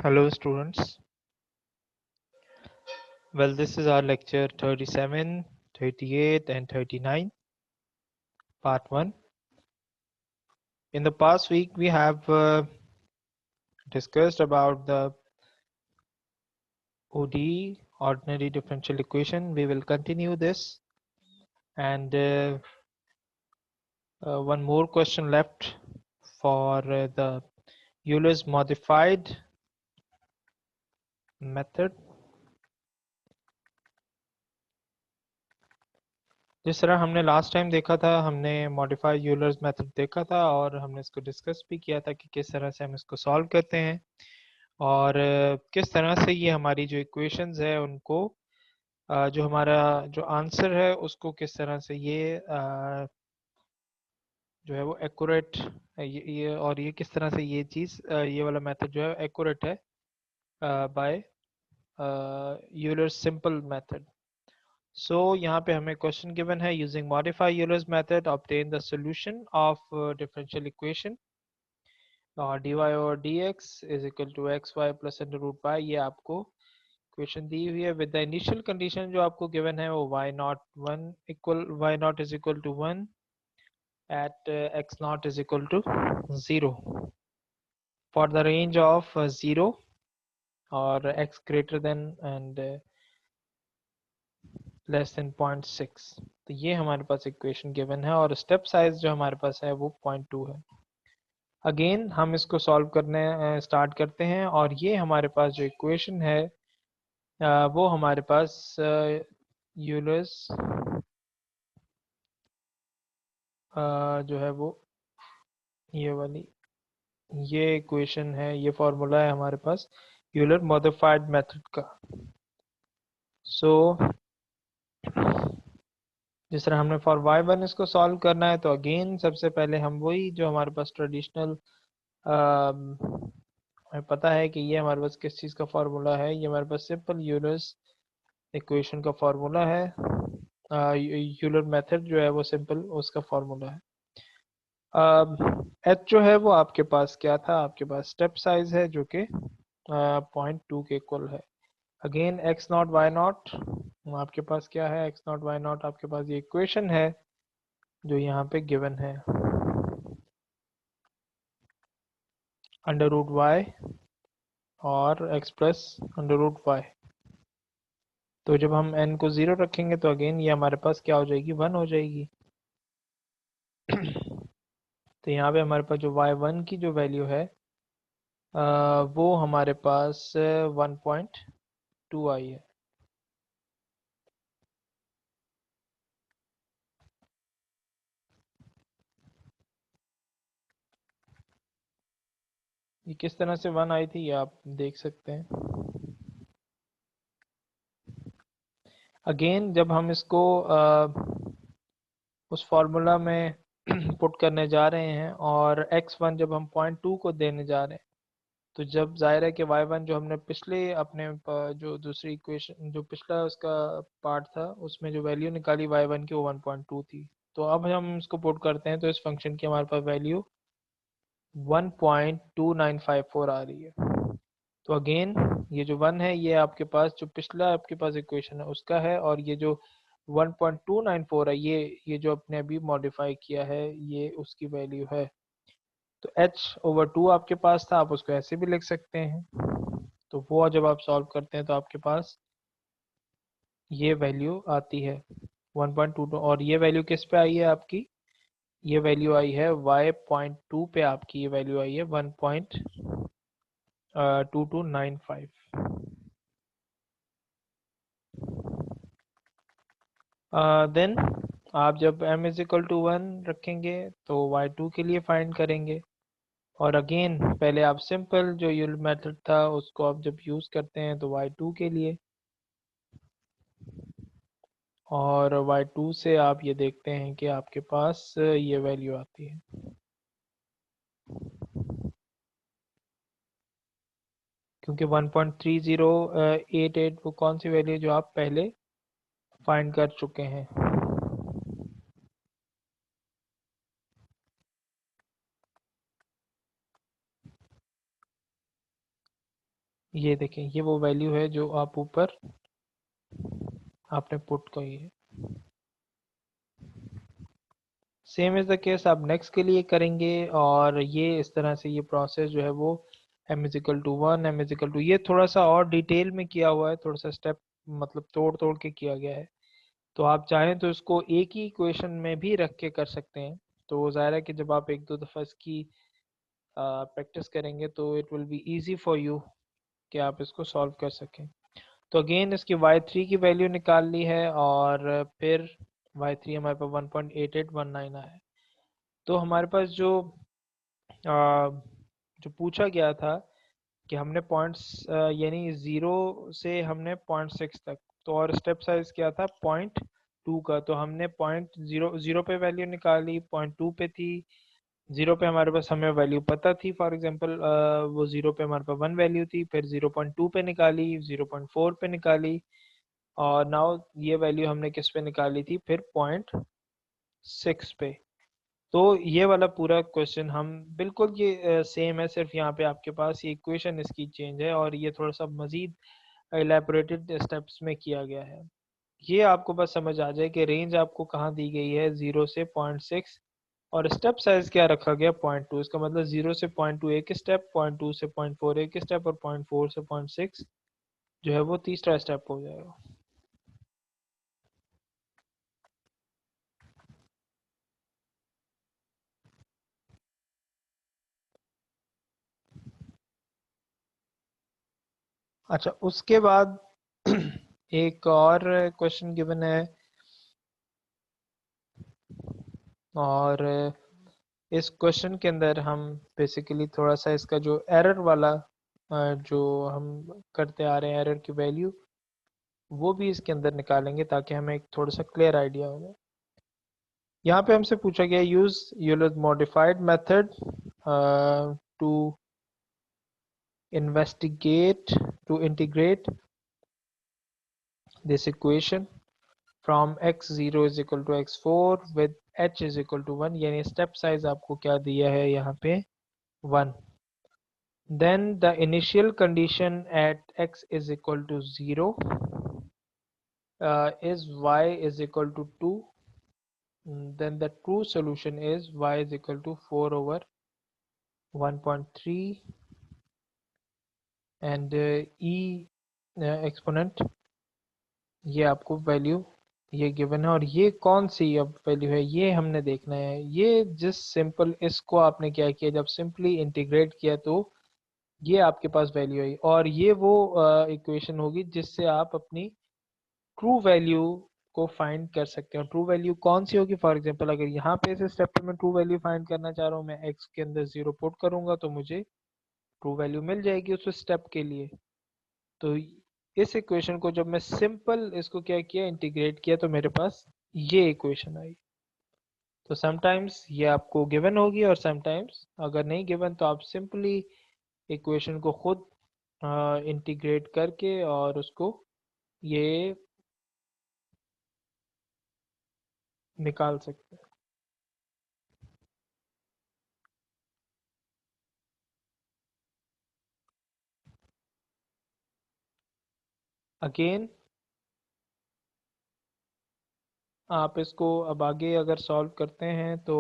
Hello students. Well, this is our lecture 37, 38 and 39, part 1. In the past week we have discussed about the ODE, ordinary differential equation. We will continue this, and one more question left for the Euler's modified method. जिस तरह हमने last time देखा था, हमने modified Euler's method देखा था और हमने इसको डिस्कस भी किया था कि किस तरह से हम इसको सॉल्व करते हैं और किस तरह से ये हमारी जो इक्वेशंस है उनको जो हमारा जो आंसर है उसको किस तरह से ये जो है वो एक्यूरेट ये और ये किस तरह से ये चीज़ ये वाला मेथड जो है एक्यूरेट है by Euler's simple method. So यहाँ पे हमें क्वेश्चन गिवन है using modify Euler's method obtain the solution of differential equation dy over dx is equal to xy plus under root y. ये आपको इक्वेशन दी हुई है विद द इनिशियल कंडीशन जो आपको गिवन है वो y nought one equal y nought is equal to 1 at x naught is equal to 0 for the range of 0 or x greater than and less than 0.6. तो ये हमारे पास equation given है और step size जो हमारे पास है वो 0.2 है. अगेन हम इसको सॉल्व करने स्टार्ट करते हैं और ये हमारे पास जो इक्वेशन है वो हमारे पास यूलर्स जो है वो ये वाली ये इक्वेशन है, ये फॉर्मूला है हमारे पास यूलर मॉडिफाइड मेथड का. सो जिस तरह हमने फॉर y1 इसको सॉल्व करना है तो अगेन सबसे पहले हम वही जो हमारे पास ट्रेडिशनल हमें पता है कि ये हमारे पास किस चीज़ का फार्मूला है. ये हमारे पास सिंपल यूलर्स इक्वेशन का फार्मूला है. यूलर मेथड जो है वो सिंपल उसका फार्मूला है. एच जो है वो आपके पास क्या था, आपके पास स्टेप साइज है जो कि 0.2 के इक्वल है. Again x nought y nought आपके पास क्या है, एक्स नॉट वाई नॉट आपके पास ये इक्वेशन है जो यहाँ पे गिवन है अंडर रूट वाई और x plus under root y. तो जब हम n को 0 रखेंगे तो अगेन ये हमारे पास क्या हो जाएगी, 1 हो जाएगी. तो यहाँ पे हमारे पास जो y1 की जो वैल्यू है वो हमारे पास 1.2 आई है. ये किस तरह से 1 आई थी ये आप देख सकते हैं. अगेन जब हम इसको उस फॉर्मूला में पुट करने जा रहे हैं और x1 जब हम 0.2 को देने जा रहे हैं तो जब जाहिर है कि y1 जो हमने पिछले अपने जो दूसरी इक्वेशन जो पिछला उसका पार्ट था उसमें जो वैल्यू निकाली y1 की वो 1.2 थी. तो अब हम इसको पुट करते हैं तो इस फंक्शन की हमारे पास वैल्यू 1.2954 आ रही है. तो अगेन ये जो 1 है ये आपके पास जो पिछला आपके पास इक्वेशन है उसका है और ये जो 1.294 है ये जो आपने अभी मॉडिफाई किया है ये उसकी वैल्यू है. तो h/2 आपके पास था, आप उसको ऐसे भी लिख सकते हैं. तो वो जब आप सॉल्व करते हैं तो आपके पास ये वैल्यू आती है 1.22 और ये वैल्यू किस पे आई है आपकी, ये वैल्यू आई है y.2 पे आपकी ये वैल्यू आई है 1.2295. देन आप जब m इज इक्वल टू 1 रखेंगे तो y2 के लिए फाइंड करेंगे और अगेन पहले आप सिंपल जो यूलर मेथड था उसको आप जब यूज़ करते हैं तो y2 के लिए और y2 से आप ये देखते हैं कि आपके पास ये वैल्यू आती है. क्योंकि 1.3088 वो कौन सी वैल्यू जो आप पहले फाइंड कर चुके हैं. ये देखें, ये वो वैल्यू है जो आप ऊपर आपने पुट की है। सेम इज़ द केस आप नेक्स्ट के लिए करेंगे, और ये इस तरह से ये प्रोसेस जो है वो m=1, m=2, ये थोड़ा सा और डिटेल में किया हुआ है, थोड़ा सा स्टेप मतलब तोड़ तोड़ के किया गया है। तो आप चाहें तो इसको एक ही इक्वेशन में भी रख के कर सकते हैं। तो ज़ाहिर है कि जब आप एक दो दफ़ा इसकी प्रैक्टिस करेंगे तो it will be easy for you कि आप इसको सॉल्व कर सकें। तो अगेन इसकी y3 की वैल्यू निकाल ली है, और फिर y3 हमारे पास 1.8819 आया है। तो हमारे पास जो पूछा गया था कि हमने पॉइंट्स यानी 0 से हमने 0.6 तक, तो और स्टेप साइज क्या था 0.2 का, तो हमने 0.0 पे वैल्यू निकाली, 0.2 पे थी, 0 पे हमारे पास हमें वैल्यू पता थी, फॉर एग्जांपल वो 0 पे हमारे पास 1 वैल्यू थी, फिर 0.2 पे निकाली, 0.4 पे निकाली, और नाउ ये वैल्यू हमने किस पे निकाली थी फिर 0.6 पे। तो ये वाला पूरा क्वेश्चन हम बिल्कुल ये सेम है, सिर्फ यहाँ पे आपके पास ये इक्वेशन इसकी चेंज है, और ये थोड़ा सा मजीद एलेबोरेटेड स्टेप्स में किया गया है। ये आपको बस समझ आ जाए कि रेंज आपको कहाँ दी गई है 0 से 0.6, और स्टेप साइज क्या रखा गया 0.2। इसका मतलब 0 से 0.2 एक स्टेप, 0.2 से 0.4 एक स्टेप, और 0.4 से 0.6 जो है वो तीसरा स्टेप हो जाएगा। अच्छा, उसके बाद एक और क्वेश्चन गिवन है, और इस क्वेश्चन के अंदर हम बेसिकली थोड़ा सा इसका जो एरर वाला जो हम करते आ रहे हैं एरर की वैल्यू, वो भी इसके अंदर निकालेंगे ताकि हमें एक थोड़ा सा क्लियर आइडिया हो जाए। यहाँ पे हमसे पूछा गया use Euler modified method to investigate to integrate this equation from x0 is equal to x4 with h is equal to 1, यानी स्टेप साइज आपको क्या दिया है यहाँ पे 1। Then the initial condition at x is equal to 0 is y is equal to 2. Then the true solution is y is equal to 4 over 1.3, and e exponent ये आपको value ये गिवन है, और ये कौन सी अब वैल्यू है ये हमने देखना है। ये जिस सिंपल इसको आपने क्या किया, जब सिंपली इंटीग्रेट किया तो ये आपके पास वैल्यू आई, और ये वो इक्वेशन होगी जिससे आप अपनी ट्रू वैल्यू को फाइंड कर सकते हो। ट्रू वैल्यू कौन सी होगी, फॉर एग्जांपल अगर यहाँ पे इस स्टेप पे मैं ट्रू वैल्यू फाइंड करना चाह रहा हूँ, मैं एक्स के अंदर 0 पुट करूंगा तो मुझे ट्रू वैल्यू मिल जाएगी उस स्टेप के लिए। तो इस इक्वेशन को जब मैं सिंपल इसको क्या किया इंटीग्रेट किया तो मेरे पास ये इक्वेशन आई। तो समटाइम्स ये आपको गिवन होगी, और समटाइम्स अगर नहीं गिवन तो आप सिंपली इक्वेशन को खुद इंटीग्रेट करके और उसको ये निकाल सकते हैं। अगेन आप इसको अब आगे अगर सॉल्व करते हैं तो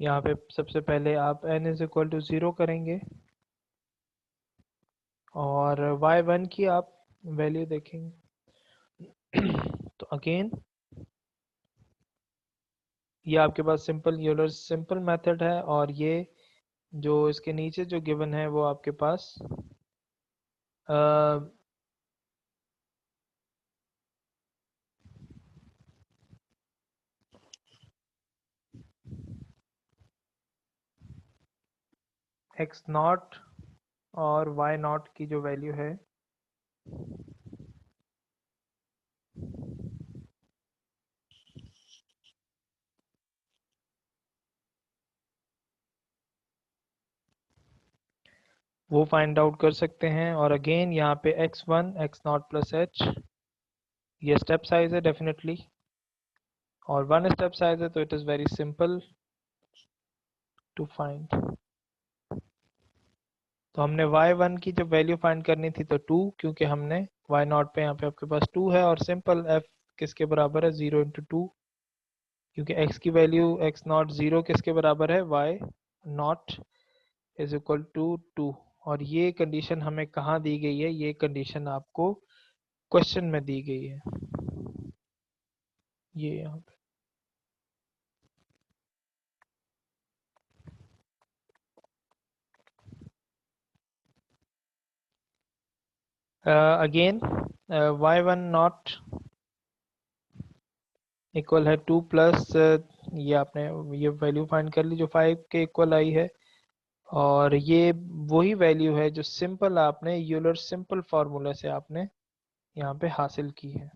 यहाँ पे सबसे पहले आप n इज इक्वल टू 0 करेंगे, और y1 की आप वैल्यू देखेंगे। तो अगेन ये आपके पास सिंपल यूलर सिंपल मेथड है, और ये जो इसके नीचे जो गिवन है वो आपके पास एक्स नॉट और वाई नॉट की जो वैल्यू है वो फाइंड आउट कर सकते हैं। और अगेन यहाँ पे x1 x0 प्लस h, ये स्टेप साइज है डेफिनेटली, और 1 स्टेप साइज है, तो it is very simple to find. तो हमने y1 की जब वैल्यू फाइंड करनी थी तो 2, क्योंकि हमने y0 पे यहाँ पे आपके पास 2 है, और सिंपल f किसके बराबर है 0 इंटू 2, क्योंकि x की वैल्यू x0 0 किसके बराबर है y0 इज इक्वल टू 2। और ये कंडीशन हमें कहाँ दी गई है, ये कंडीशन आपको क्वेश्चन में दी गई है, ये यहाँ पे। अगेन y1 नॉट इक्वल है 2 प्लस, ये आपने ये वैल्यू फाइंड कर ली जो 5 के इक्वल आई है, और ये वही वैल्यू है जो सिंपल आपने यूलर सिंपल फार्मूला से आपने यहाँ पे हासिल की है।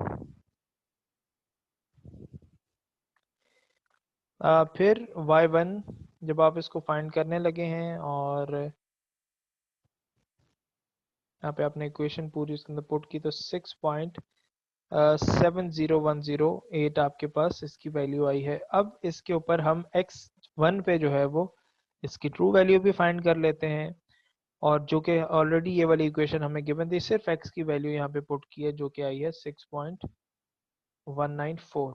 फिर y1 जब आप इसको फाइंड करने लगे हैं, और यहाँ पे आपने इक्वेशन पूरी उसके अंदर पुट की, तो 6.70108 आपके पास इसकी वैल्यू आई है। अब इसके ऊपर हम x1 पे जो है वो इसकी ट्रू वैल्यू भी फाइंड कर लेते हैं, और जो कि ऑलरेडी ये वाली इक्वेशन हमें गिवन थी, सिर्फ x की वैल्यू यहाँ पे पुट की है जो कि आई है 6.194।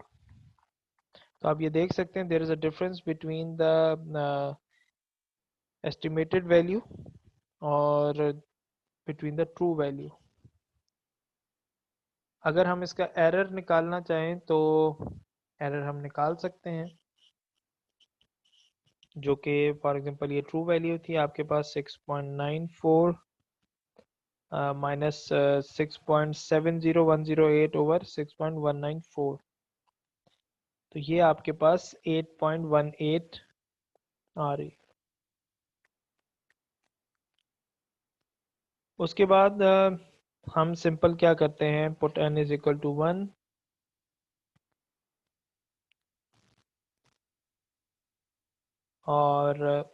तो आप ये देख सकते हैं there is a difference between the estimated value और बिटवीन द ट्रू वैल्यू। अगर हम इसका एरर निकालना चाहें तो एरर हम निकाल सकते हैं, जो कि फॉर एग्जांपल ये ट्रू वैल्यू थी आपके पास 6.94 माइनस 6.70108 ओवर 6.194, तो ये आपके पास 8.18 आ रही। उसके बाद हम सिंपल क्या करते हैं, put n is equal to 1, और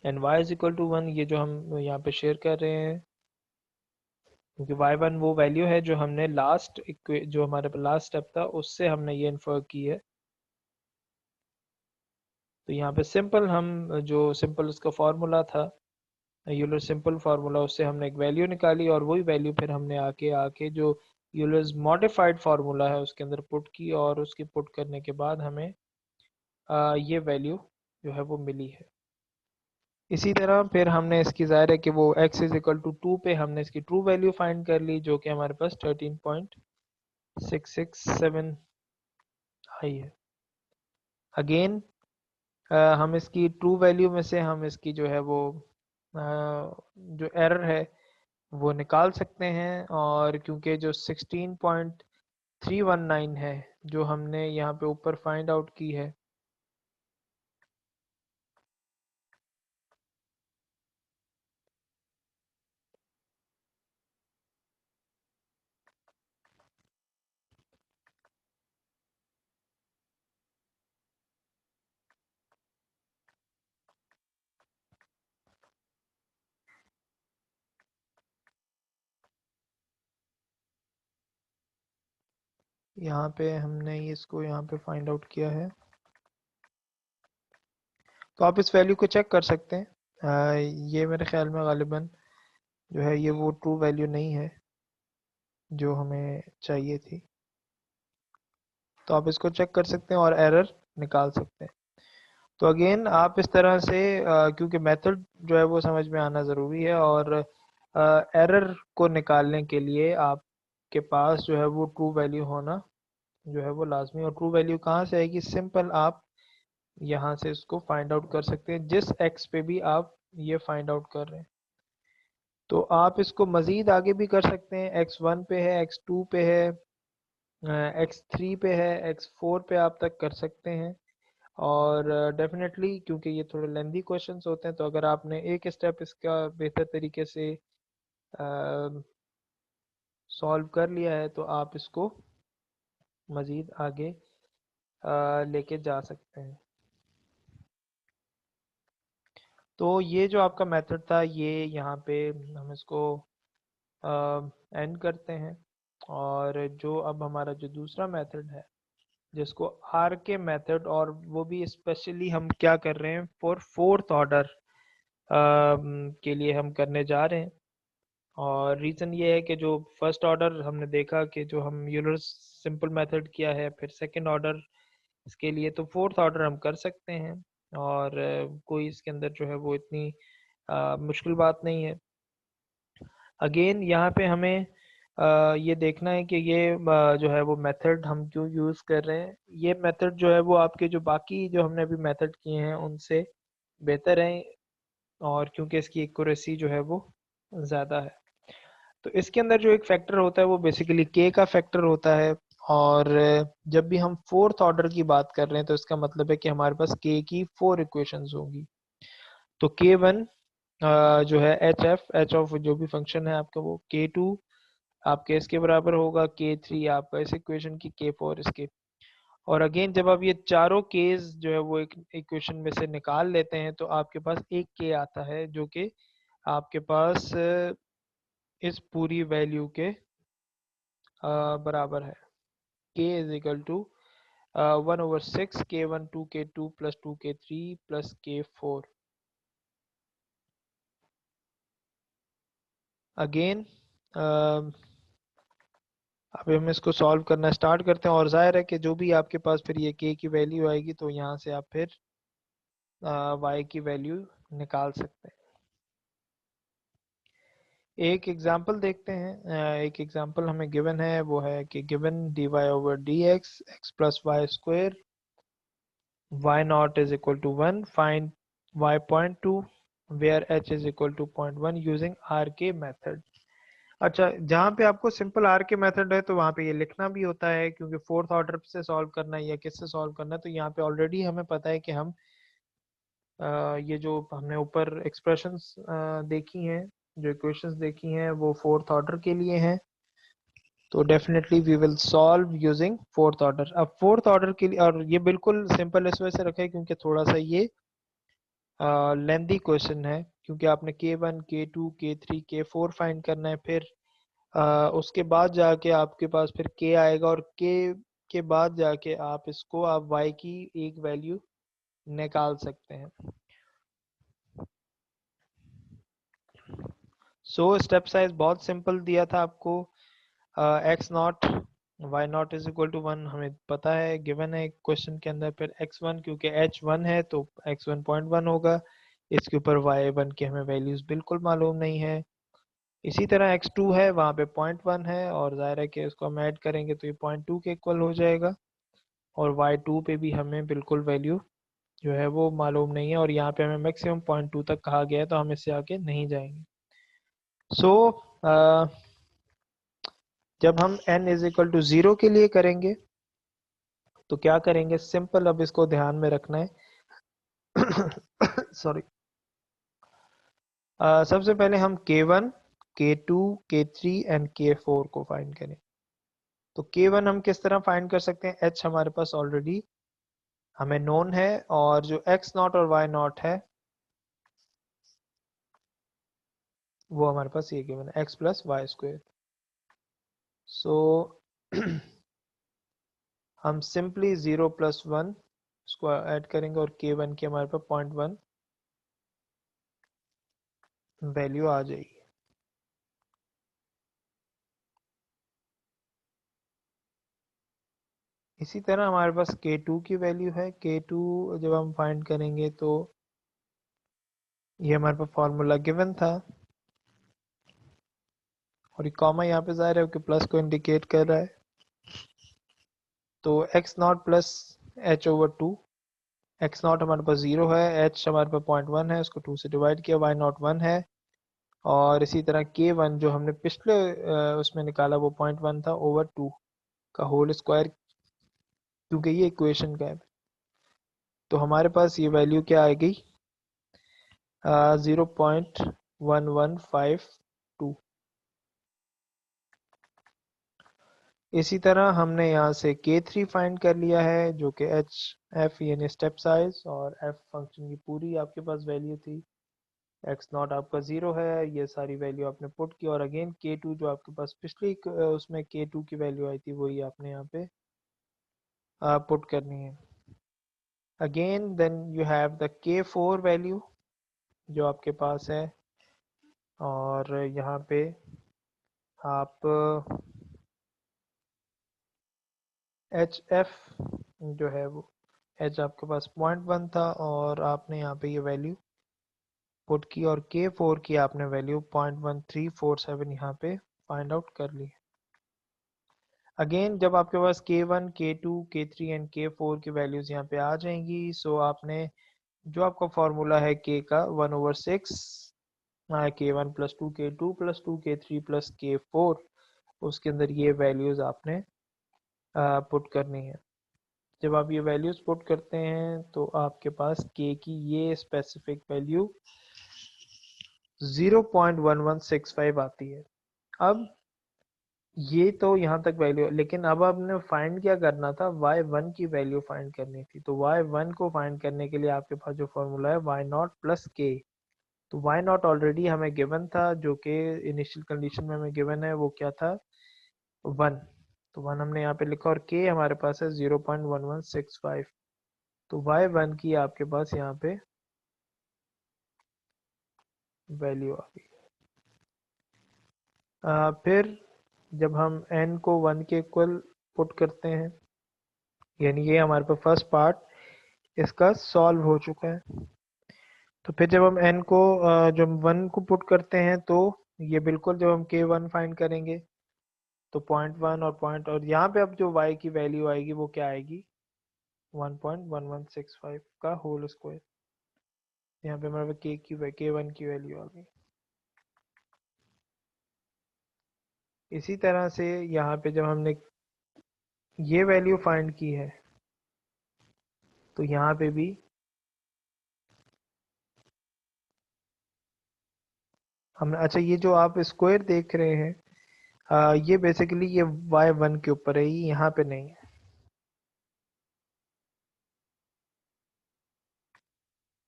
n y is equal to 1, ये जो हम यहाँ पे शेयर कर रहे हैं, क्योंकि y1 वो वैल्यू है जो हमने लास्ट जो हमारे लास्ट स्टेप था उससे हमने ये इन्फर की है। तो यहाँ पे सिंपल हम जो सिंपल उसका फार्मूला था यूलर सिंपल फार्मूला, उससे हमने एक वैल्यू निकाली, और वही वैल्यू फिर हमने आके आके जो यूलर्स मॉडिफाइड फार्मूला है उसके अंदर पुट की, और उसकी पुट करने के बाद हमें ये वैल्यू जो है वो मिली है। इसी तरह फिर हमने इसकी ज़ाहिर है कि वो x इज इक्वल टू 2 पे हमने इसकी ट्रू वैल्यू फाइंड कर ली, जो कि हमारे पास 13.667 आई है। अगेन हम इसकी ट्रू वैल्यू में से हम इसकी जो है वो जो एरर है वो निकाल सकते हैं, और क्योंकि जो 16.319 है जो हमने यहाँ पे ऊपर फाइंड आउट की है, यहाँ पे हमने इसको यहाँ पे फाइंड आउट किया है, तो आप इस वैल्यू को चेक कर सकते हैं। ये मेरे ख्याल में गालिबन जो है ये वो ट्रू वैल्यू नहीं है जो हमें चाहिए थी, तो आप इसको चेक कर सकते हैं और एरर निकाल सकते हैं। तो अगेन आप इस तरह से क्योंकि मेथड जो है वो समझ में आना ज़रूरी है, और एरर को निकालने के लिए आपके पास जो है वो ट्रू वैल्यू होना जो है वो लाजमी। और ट्रू वैल्यू कहाँ से आएगी, सिंपल आप यहाँ से इसको फाइंड आउट कर सकते हैं जिस एक्स पे भी आप ये फाइंड आउट कर रहे हैं। तो आप इसको मज़ीद आगे भी कर सकते हैं, x1 पे है, x2 पे है, x3 पे है, x4 पे आप तक कर सकते हैं। और डेफिनेटली क्योंकि ये थोड़े लेंदी क्वेश्चंस होते हैं, तो अगर आपने एक स्टेप इसका बेहतर तरीके से सॉल्व कर लिया है तो आप इसको मज़ीद आगे लेके जा सकते हैं। तो ये जो आपका मेथड था, ये यहाँ पे हम इसको एंड करते हैं। और जो अब हमारा जो दूसरा मेथड है, जिसको आर के मेथड, और वो भी स्पेशली हम क्या कर रहे हैं, फॉर फोर्थ ऑर्डर के लिए हम करने जा रहे हैं। और रीज़न ये है कि जो फर्स्ट ऑर्डर हमने देखा कि जो हम यूलर सिंपल मेथड किया है, फिर सेकंड ऑर्डर इसके लिए, तो फोर्थ ऑर्डर हम कर सकते हैं। और कोई इसके अंदर जो है वो इतनी मुश्किल बात नहीं है। अगेन यहाँ पे हमें ये देखना है कि ये जो है वो मेथड हम क्यों यूज़ कर रहे हैं। ये मेथड जो है वो आपके जो बाकी जो हमने अभी मेथड किए हैं उनसे बेहतर है, और क्योंकि इसकी एक्यूरेसी जो है वो ज़्यादा है। तो इसके अंदर जो एक फैक्टर होता है वो बेसिकली के का फैक्टर होता है। और जब भी हम फोर्थ ऑर्डर की बात कर रहे हैं तो इसका मतलब है कि हमारे पास के की 4 इक्वेशंस होंगी। तो के वन जो है एच ऑफ जो भी फंक्शन है आपका, वो के टू आपके इसके बराबर होगा, के थ्री आपका इस इक्वेशन की, के फोर इसके। और अगेन जब आप ये चारों केस जो है वो एक इक्वेशन में से निकाल लेते हैं तो आपके पास एक के आता है जो कि आपके पास इस पूरी वैल्यू के बराबर है। K is equal to 1/6 k1 2 k2 plus 2 k3 plus k4। Again अभी हम इसको सॉल्व करना स्टार्ट करते हैं, और जाहिर है कि जो भी आपके पास फिर ये के की वैल्यू आएगी तो यहाँ से आप फिर वाई की वैल्यू निकाल सकते हैं। एक एग्जांपल देखते हैं। एक एग्जांपल हमें गिवन है, वो है कि given dy over dx x plus y square y nought is equal to 1, find y point two where h is equal to 0.1 using R K method. अच्छा, जहाँ पे आपको सिंपल आर के मेथड है तो वहाँ पे ये लिखना भी होता है, क्योंकि फोर्थ ऑर्डर से सॉल्व करना है या किससे सॉल्व करना है, तो यहाँ पे ऑलरेडी हमें पता है कि हम ये जो हमने ऊपर एक्सप्रेशंस देखी हैं, जो इक्वेशंस देखी हैं, वो फोर्थ ऑर्डर के लिए हैं। तो definitely we will solve using fourth order. अब फोर्थ ऑर्डर के लिए, और ये बिल्कुल सिंपल इस वजह से रखा है क्योंकि थोड़ा सा ये लेंदी क्वेश्चन है, क्योंकि आपने K1 K2 K3 K4 find करना है। फिर उसके बाद जाके आपके पास फिर K आएगा, और K के बाद जाके आप इसको आप Y की एक वैल्यू निकाल सकते हैं। सो स्टेप साइज बहुत सिंपल दिया था आपको। X nought y nought is equal to 1 हमें पता है, गिवन है क्वेश्चन के अंदर। फिर x1 क्योंकि h1 है तो x1 0.1 होगा। इसके ऊपर y1 की हमें वैल्यूज बिल्कुल मालूम नहीं है। इसी तरह x2 है, वहाँ पे 0.1 है, और जाहिर है कि इसको हम ऐड करेंगे तो ये 0.2 के इक्वल हो जाएगा। और y2 पे भी हमें बिल्कुल वैल्यू जो है वो मालूम नहीं है, और यहाँ पे हमें मैक्सिमम 0.2 तक कहा गया है, तो हम इससे आगे नहीं जाएंगे। सो जब हम n इज इक्वल टू 0 के लिए करेंगे तो क्या करेंगे, सिंपल, अब इसको ध्यान में रखना है। सॉरी। सबसे पहले हम K1 K2 K3 and K4 को फाइंड करें। तो K1 हम किस तरह फाइंड कर सकते हैं, h हमारे पास ऑलरेडी हमें नोन है, और जो x नॉट और y नॉट है वो हमारे पास ये गिवन है, x प्लस वाई स्क्वेयर। सो हम सिंपली 0 प्लस 1 इसको ऐड करेंगे, और K1 की हमारे पास 0.1 वैल्यू आ जाएगी। इसी तरह हमारे पास K2 की वैल्यू है। K2 जब हम फाइंड करेंगे तो ये हमारे पास फॉर्मूला गिवन था, और ये कॉमा यहाँ पे ज़ाहिर है कि प्लस को इंडिकेट कर रहा है। तो x not plus h over 2, x not हमारे पास 0 है, h हमारे पास 0.1 है, उसको 2 से डिवाइड किया, y नॉट 1 है। और इसी तरह K1 जो हमने पिछले उसमें निकाला वो 0.1 था ओवर 2 का होल स्क्वायर, क्योंकि ये इक्वेशन का है। तो हमारे पास ये वैल्यू क्या आएगी, 0.1152। इसी तरह हमने यहाँ से K3 फाइंड कर लिया है, जो कि एच एफ यानी स्टेप साइज और एफ फंक्शन की पूरी आपके पास वैल्यू थी। एक्स नॉट आपका 0 है, ये सारी वैल्यू आपने पुट की, और अगेन K2 जो आपके पास पिछली उसमें K2 की वैल्यू आई थी वही आपने यहाँ पे पुट करनी है। Again then you have the K4 value जो आपके पास है, और यहाँ पे आप एच एफ जो है वो एच आपके पास 0.1 था, और आपने यहाँ पे ये वैल्यू पुट की, और K4 की आपने वैल्यू 0.1347 यहाँ पे फाइंड आउट कर ली। अगेन जब आपके पास K1, K2, K3 and K4 की वैल्यूज यहाँ पे आ जाएंगी, सो आपने जो आपका फॉर्मूला है K का 1/6 K1 plus 2 K2 plus 2 K3 plus K4, उसके अंदर ये वैल्यूज आपने पुट करनी है। जब आप ये वैल्यूज पुट करते हैं तो आपके पास K की ये स्पेसिफिक वैल्यू 0.1165 आती है। अब ये तो यहाँ तक वैल्यू, लेकिन अब आपने फाइंड क्या करना था, y1 की वैल्यू फाइंड करनी थी। तो y1 को फाइंड करने के लिए आपके पास जो फॉर्मूला है y नॉट प्लस के, तो y नॉट ऑलरेडी हमें गिवन था, जो कि इनिशियल कंडीशन में हमें गिवन है, वो क्या था 1, तो 1 हमने यहाँ पे लिखा, और k हमारे पास है 0.1165, तो y1 की आपके पास यहाँ पे वैल्यू आ गई। फिर जब हम n को 1 के इक्वल पुट करते हैं, यानी ये हमारे पास फर्स्ट पार्ट इसका सॉल्व हो चुका है। तो फिर जब हम n को जब 1 को पुट करते हैं, तो ये बिल्कुल जब हम K1 फाइंड करेंगे तो 0.1 और पॉइंट, और यहाँ पे अब जो y की वैल्यू आएगी वो क्या आएगी 1.1165 का होल स्क्वायर। यहाँ पे हमारे पास K1 की वैल्यू आ गई। इसी तरह से यहाँ पे जब हमने ये वैल्यू फाइंड की है, तो यहाँ पे भी हमने, अच्छा ये जो आप स्क्वायर देख रहे हैं, ये बेसिकली ये y1 के ऊपर है, ये यहाँ पे नहीं है,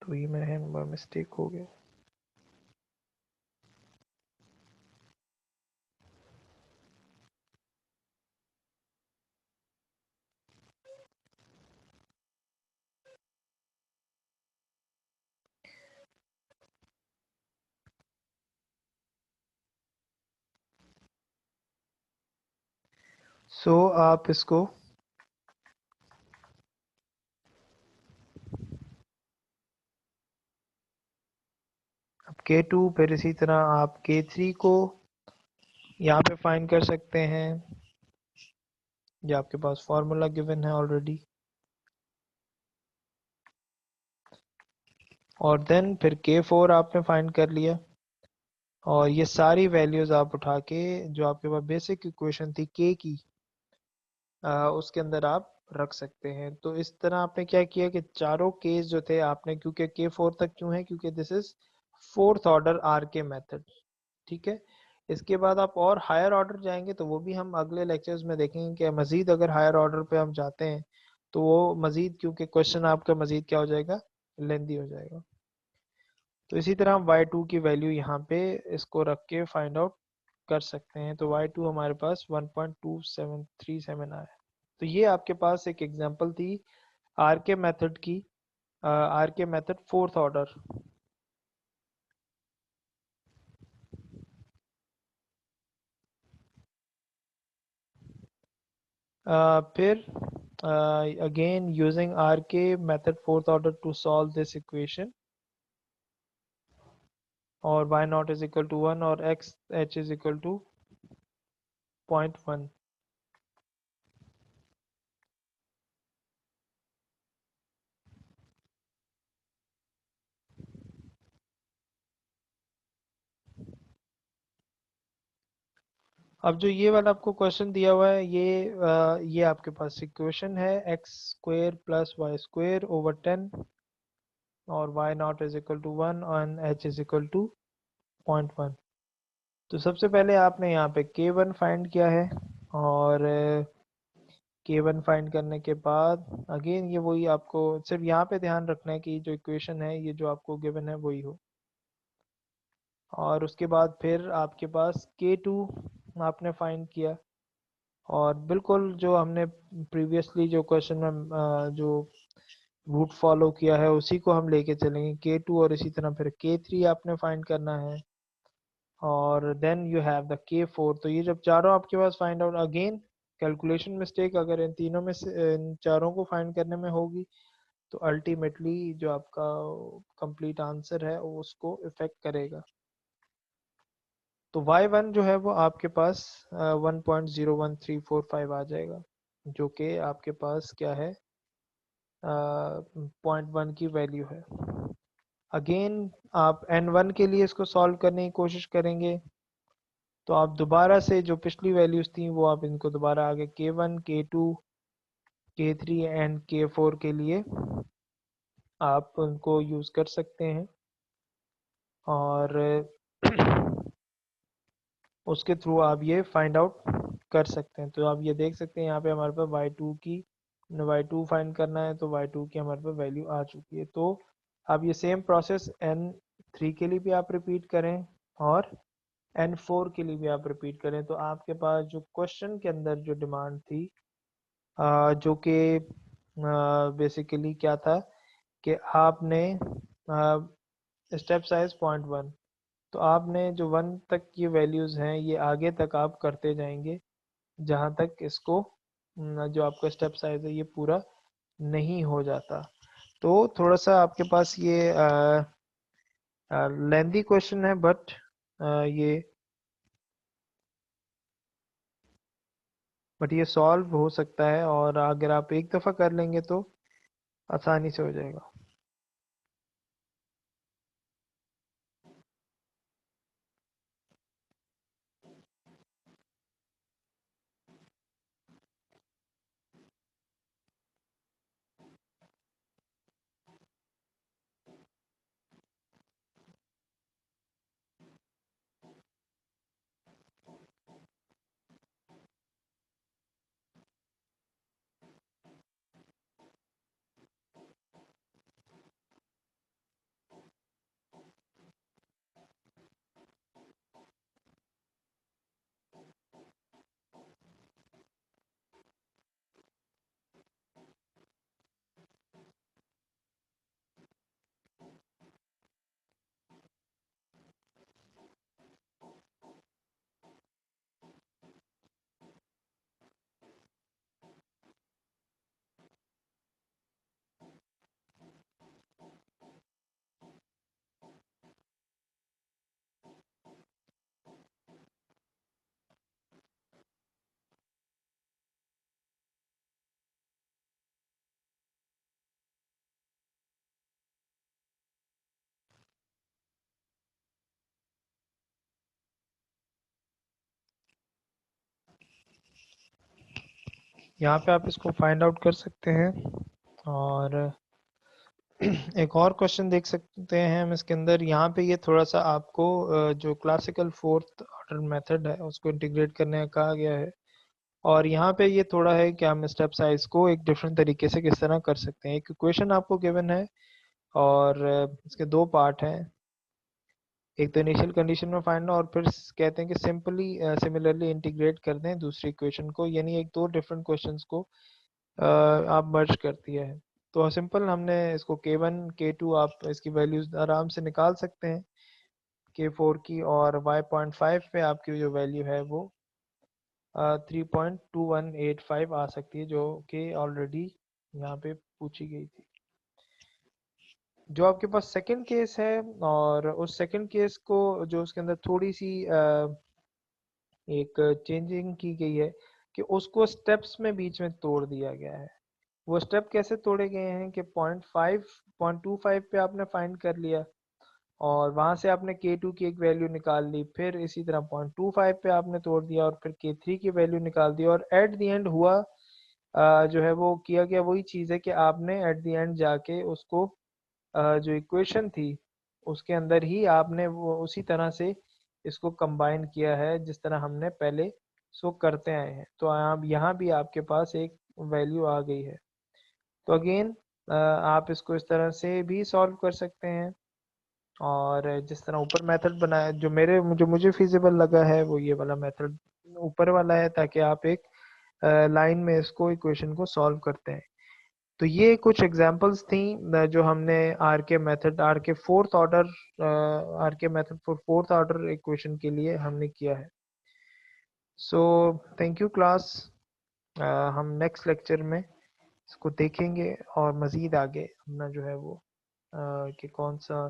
तो ये मेरा मिस्टेक हो गया। सो आप इसको अब K2, फिर इसी तरह आप K3 को यहाँ पे फाइंड कर सकते हैं, ये आपके पास फॉर्मूला गिवन है ऑलरेडी, और देन फिर K4 आपने फाइंड कर लिया, और ये सारी वैल्यूज आप उठा के जो आपके पास बेसिक इक्वेशन थी K की, उसके अंदर आप रख सकते हैं। तो इस तरह आपने क्या किया कि चारों केस जो थे आपने, क्योंकि K4 तक क्यों है, क्योंकि this is fourth order R K method, ठीक है। इसके बाद आप और हायर ऑर्डर जाएंगे तो वो भी हम अगले लेक्चर्स में देखेंगे कि मजीद अगर हायर ऑर्डर पे हम जाते हैं तो वो मजीद, क्योंकि क्वेश्चन आपका मजीद क्या हो जाएगा, लेंदी हो जाएगा। तो इसी तरह हम y2 की वैल्यू यहाँ पे इसको रख के फाइंड आउट कर सकते हैं। तो y2 हमारे पास 1.2737 आया। तो ये आपके पास एक एग्जांपल थी आर के मेथड की, are K method fourth order. फिर again using RK method fourth order to solve this equation, और y naught is equal to 1 और x h is equal to 0.1। अब जो ये वाला आपको क्वेश्चन दिया हुआ है, ये आपके पास इक्वेशन है x square plus y square over 10, और y naught is equal to 1 और h is equal to 0.1। तो सबसे पहले आपने यहाँ पे K1 फाइंड किया है, और K1 फाइंड करने के बाद अगेन ये वही, आपको सिर्फ यहाँ पे ध्यान रखना है कि जो इक्वेशन है ये जो आपको गिवन है वही हो। और उसके बाद फिर आपके पास K2 आपने फाइंड किया, और बिल्कुल जो हमने प्रीवियसली जो क्वेश्चन में जो रूट फॉलो किया है उसी को हम लेके चलेंगे K2, और इसी तरह फिर K3 आपने फाइंड करना है, और then you have the K4। तो ये जब चारों आपके पास find out, again calculation mistake अगर इन तीनों में से इन चारों को फाइंड करने में होगी तो अल्टीमेटली जो आपका कंप्लीट आंसर है वो उसको इफेक्ट करेगा। तो Y1 जो है वो आपके पास 1.01345 आ जाएगा, जो कि आपके पास क्या है, 0.1 की वैल्यू है। अगेन आप N1 के लिए इसको सॉल्व करने की कोशिश करेंगे, तो आप दोबारा से जो पिछली वैल्यूज थी वो आप इनको दोबारा आगे K1, K2, K3 and K4 के लिए आप उनको यूज़ कर सकते हैं, और उसके थ्रू आप ये फाइंड आउट कर सकते हैं। तो आप ये देख सकते हैं यहाँ पे हमारे पास Y2 फाइंड करना है, तो Y2 की हमारे पास वैल्यू आ चुकी है। तो आप ये सेम प्रोसेस N3 के लिए भी आप रिपीट करें और N4 के लिए भी आप रिपीट करें। तो आपके पास जो क्वेश्चन के अंदर जो डिमांड थी, जो कि बेसिकली क्या था कि आपने स्टेप साइज 0.1, तो आपने जो 1 तक की वैल्यूज़ हैं ये आगे तक आप करते जाएंगे जहाँ तक इसको जो आपका स्टेप साइज है ये पूरा नहीं हो जाता। तो थोड़ा सा आपके पास ये लेंदी क्वेश्चन है, बट ये सॉल्व हो सकता है, और अगर आप एक दफ़ा कर लेंगे तो आसानी से हो जाएगा। यहाँ पे आप इसको फाइंड आउट कर सकते हैं, और एक और क्वेश्चन देख सकते हैं हम इसके अंदर। यहाँ पे ये थोड़ा सा आपको जो क्लासिकल फोर्थ ऑर्डर मेथड है उसको इंटीग्रेट करने का कहा गया है, और यहाँ पे ये थोड़ा है कि हम स्टेप साइज को एक डिफरेंट तरीके से किस तरह कर सकते हैं। एक इक्वेशन आपको गिवन है, और इसके दो पार्ट हैं, एक तो इनिशियल कंडीशन में फाइंड और फिर कहते हैं कि सिंपली सिमिलरली इंटीग्रेट कर दें दूसरी इक्वेशन को, यानी एक दो डिफरेंट क्वेश्चंस को आप मर्ज कर दिया है। तो सिंपल हमने इसको K1 K2 आप इसकी वैल्यूज आराम से निकाल सकते हैं K4 की, और Y.5 पे आपकी जो वैल्यू है वो 3.2185 आ सकती है, जो कि ऑलरेडी यहाँ पे पूछी गई थी। जो आपके पास सेकंड केस है, और उस सेकंड केस को जो उसके अंदर थोड़ी सी एक चेंजिंग की गई है कि उसको स्टेप्स में बीच में तोड़ दिया गया है। वो स्टेप कैसे तोड़े गए हैं कि 0.25 पे आपने फाइंड कर लिया, और वहां से आपने K2 की एक वैल्यू निकाल ली, फिर इसी तरह 0.25 पे आपने तोड़ दिया और फिर K3 की वैल्यू निकाल दी, और एट द एंड हुआ जो है वो किया गया वही चीज़ है कि आपने एट द एंड जाके उसको जो इक्वेशन थी उसके अंदर ही आपने वो उसी तरह से इसको कंबाइन किया है जिस तरह हमने पहले सो करते आए हैं। तो आप यहाँ भी आपके पास एक वैल्यू आ गई है। तो अगेन आप इसको इस तरह से भी सॉल्व कर सकते हैं, और जिस तरह ऊपर मेथड बनाया जो मुझे फिजिबल लगा है वो ये वाला मेथड ऊपर वाला है, ताकि आप एक लाइन में इसको इक्वेशन को सॉल्व करते हैं। तो ये कुछ एग्जांपल्स थी जो हमने आर के फोर्थ ऑर्डर इक्वेशन के लिए हमने किया है। So thank you class. हम नेक्स्ट लेक्चर में इसको देखेंगे और मज़ीद आगे अपना जो है वो कि कौन सा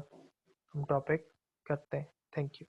हम टॉपिक करते हैं। Thank you.